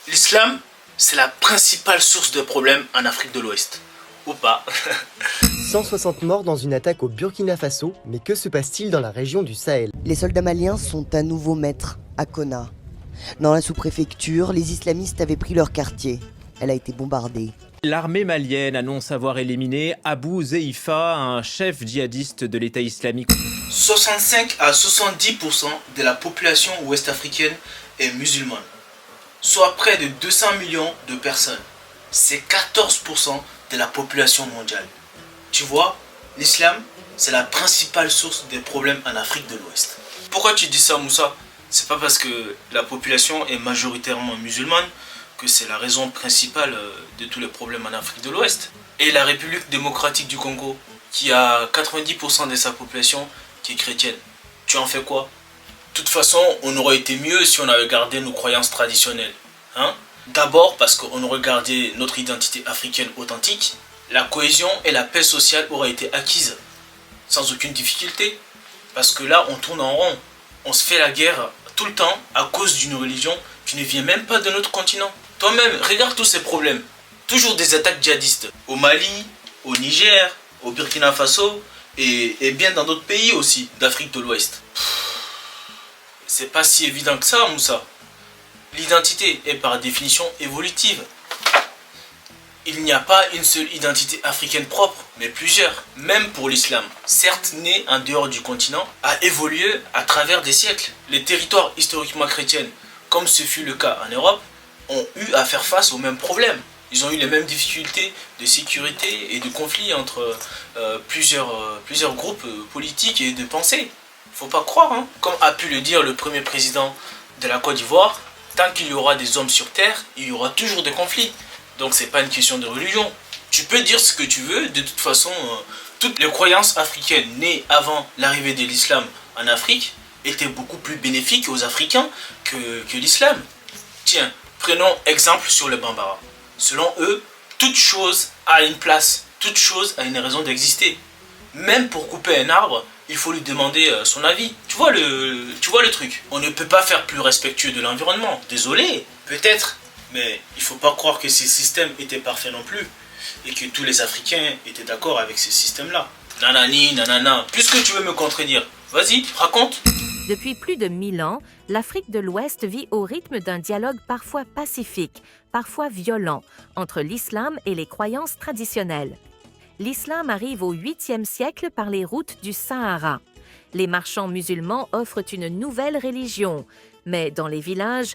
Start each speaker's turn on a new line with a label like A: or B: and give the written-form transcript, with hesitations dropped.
A: L'islam, c'est la principale source de problèmes en Afrique de l'Ouest. Ou pas.
B: 160 morts dans une attaque au Burkina Faso, mais que se passe-t-il dans la région du Sahel?
C: Les soldats maliens sont à nouveau maîtres à Konna. Dans la sous-préfecture, les islamistes avaient pris leur quartier. Elle a été bombardée.
D: L'armée malienne annonce avoir éliminé Abou Zeifa, un chef djihadiste de l'État islamique.
A: 65 à 70% de la population ouest-africaine est musulmane, soit près de 200 millions de personnes. C'est 14% de la population mondiale. Tu vois, l'islam, c'est la principale source des problèmes en Afrique de l'Ouest. Pourquoi tu dis ça, Moussa? C'est pas parce que la population est majoritairement musulmane que c'est la raison principale de tous les problèmes en Afrique de l'Ouest. Et la République démocratique du Congo, qui a 90% de sa population qui est chrétienne, tu en fais quoi? De toute façon, on aurait été mieux si on avait gardé nos croyances traditionnelles. Hein? D'abord parce qu'on aurait gardé notre identité africaine authentique, la cohésion et la paix sociale auraient été acquises sans aucune difficulté. Parce que là, on tourne en rond. On se fait la guerre tout le temps à cause d'une religion qui ne vient même pas de notre continent. Toi-même, regarde tous ces problèmes. Toujours des attaques djihadistes. Au Mali, au Niger, au Burkina Faso et bien dans d'autres pays aussi d'Afrique de l'Ouest. C'est pas si évident que ça, Moussa. L'identité est par définition évolutive. Il n'y a pas une seule identité africaine propre, mais plusieurs. Même pour l'islam, certes né en dehors du continent, a évolué à travers des siècles. Les territoires historiquement chrétiens, comme ce fut le cas en Europe, ont eu à faire face aux mêmes problèmes. Ils ont eu les mêmes difficultés de sécurité et de conflits entre plusieurs groupes politiques et de pensée. Faut pas croire, hein. Comme a pu le dire le premier président de la Côte d'Ivoire, tant qu'il y aura des hommes sur terre, il y aura toujours des conflits. Donc c'est pas une question de religion. Tu peux dire ce que tu veux, de toute façon, toutes les croyances africaines nées avant l'arrivée de l'islam en Afrique étaient beaucoup plus bénéfiques aux Africains que l'islam. Tiens, prenons exemple sur le Bambara. Selon eux, toute chose a une place, toute chose a une raison d'exister. Même pour couper un arbre, il faut lui demander son avis. Tu vois le truc. On ne peut pas faire plus respectueux de l'environnement. Désolé, peut-être. Mais il ne faut pas croire que ces systèmes étaient parfaits non plus. Et que tous les Africains étaient d'accord avec ces systèmes-là. Nanani, nanana. Puisque tu veux me contredire, vas-y, raconte.
E: Depuis plus de 1000 ans, l'Afrique de l'Ouest vit au rythme d'un dialogue parfois pacifique, parfois violent, entre l'islam et les croyances traditionnelles. L'islam arrive au 8e siècle par les routes du Sahara. Les marchands musulmans offrent une nouvelle religion, mais dans les villages,